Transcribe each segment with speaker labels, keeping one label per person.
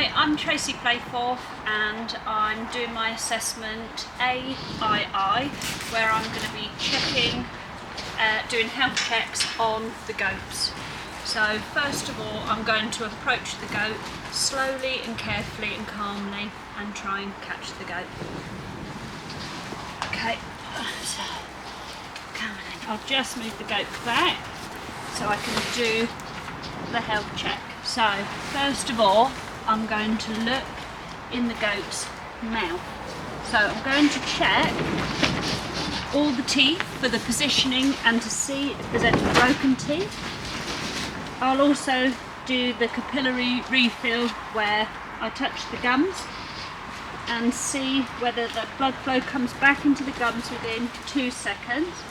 Speaker 1: Hi, I'm Tracy Playforth and I'm doing my assessment AII, where I'm going to be checking, doing health checks on the goats. So first of all, I'm going to approach the goat slowly and carefully and calmly and try and catch the goat. Okay, so come on in. I'll just move the goat back so I can do the health check. So first of all, I'm going to look in the goat's mouth. So I'm going to check all the teeth for the positioning and to see if there's any broken teeth. I'll also do the capillary refill where I touch the gums and see whether the blood flow comes back into the gums within 2 seconds,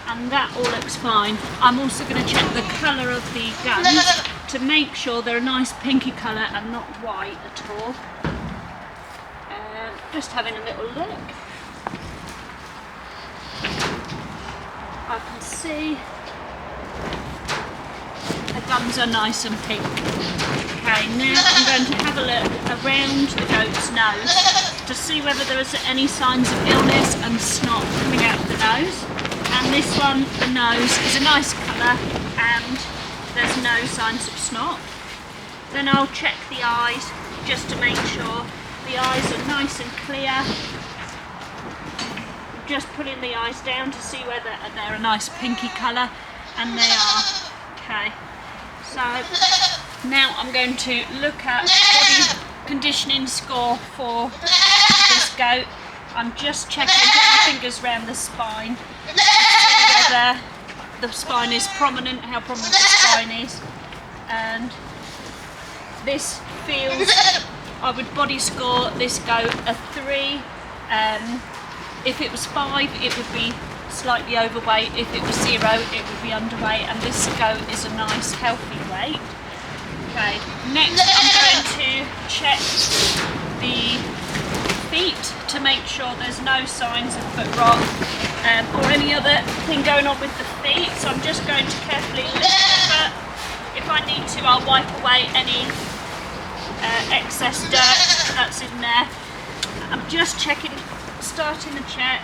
Speaker 1: and that all looks fine. I'm also going to check the colour of the gums to make sure they're a nice pinky colour and not white at all. Just having a little look. I can see the gums are nice and pink. Okay, now I'm going to have a look around the goat's nose to see whether there is any signs of illness and snot coming out of the nose. And this one, the nose, is a nice colour and there's no signs of snot. Then I'll check the eyes just to make sure the eyes are nice and clear. Just putting the eyes down to see whether they're a nice pinky colour, and they are. Okay, so now I'm going to look at body conditioning score for this goat. I'm just checking, put my fingers around the spine to see whether the spine is prominent, how prominent the spine is, and this feels, I would body score this goat a 3. If it was 5, it would be slightly overweight. If it was 0, it would be underweight, and this goat is a nice healthy weight. Okay, next I'm going to check the feet to make sure there's no signs of foot rot or any other thing going on with the feet. So I'm just going to carefully lift the foot. If I need to, I'll wipe away any excess dirt that's in there. I'm just checking, starting the check.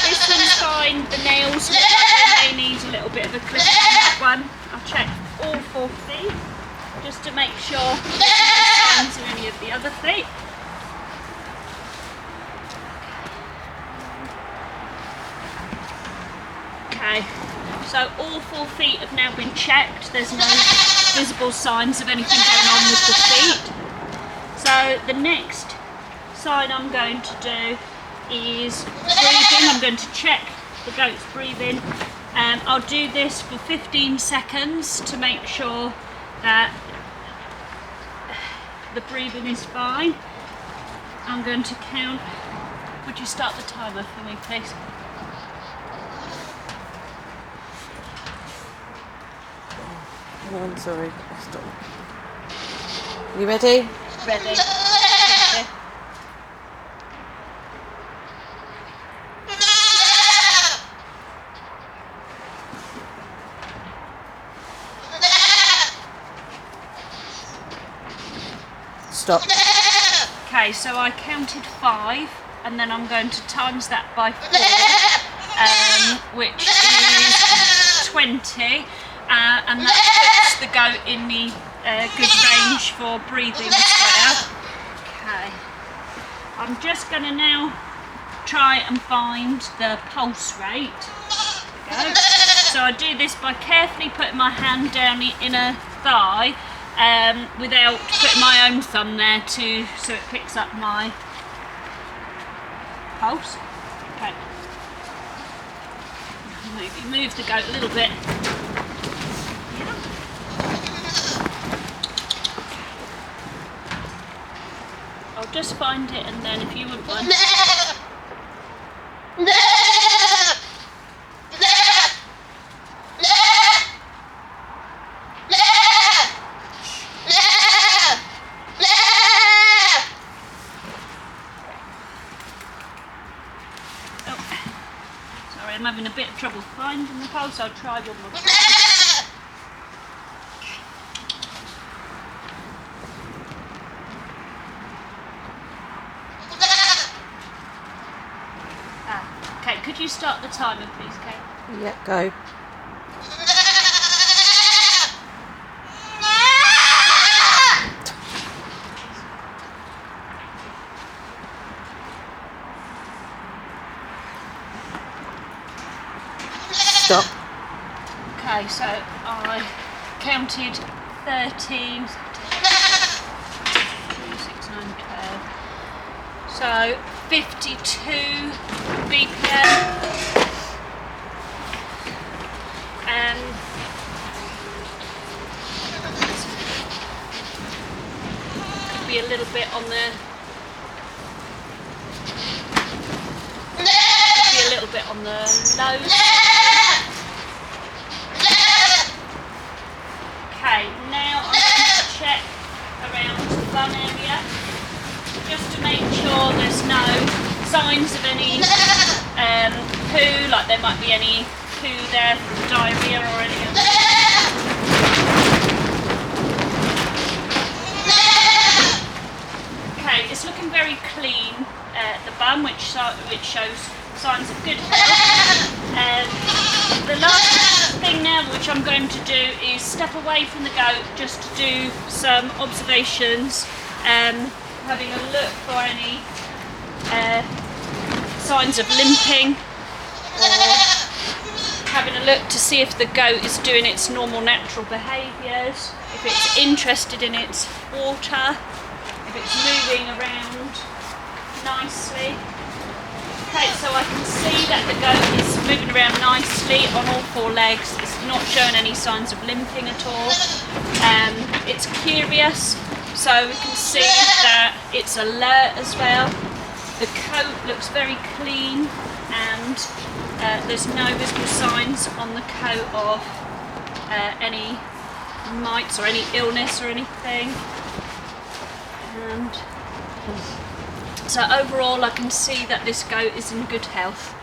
Speaker 1: This one's fine, the nails look like they may need a little bit of a clip on that one. I'll check all 4 feet just to make sure there's no signs of any of the other feet. Okay, so all 4 feet have now been checked. There's no visible signs of anything going on with the feet. So the next sign I'm going to do is breathing. I'm going to check the goat's breathing. I'll do this for 15 seconds to make sure that the breathing is fine. I'm going to count. Would you start the timer for me, please?
Speaker 2: Oh, I'm sorry. Stop. You ready?
Speaker 1: Ready.
Speaker 2: Stop.
Speaker 1: Okay, so I counted 5, and then I'm going to times that by 4, which is 20, and that puts the goat in the good range for breathing as well. Okay, I'm just going to now try and find the pulse rate. There we go. So I do this by carefully putting my hand down the inner thigh without putting my own thumb there so it picks up my pulse. Okay. Maybe move the goat a little bit. Yeah. I'll just find it, and then if you wouldn't mind. I'm having a bit of trouble finding the pulse. I'll try one more time. could you start the timer, please, Kate?
Speaker 2: Yeah, go. Stop.
Speaker 1: Okay, so I counted 13, 6, 9, 12. So 52 BPM. And could be a little bit on the low side. Okay, now I'm going to check around the bum area just to make sure there's no signs of any poo, like there might be any poo there from diarrhea or anything. Okay, it's looking very clean, the bum, which shows signs of good health. The last thing now which I'm going to do is step away from the goat just to do some observations, having a look for any signs of limping, or having a look to see if the goat is doing its normal natural behaviours, if it's interested in its water, if it's moving around nicely. Okay, so I can see that the goat is moving around nicely on all four legs. It's not showing any signs of limping at all. It's curious, so we can see that it's alert as well. The coat looks very clean, and there's no visible signs on the coat of any mites or any illness or anything. And so overall I can see that this goat is in good health.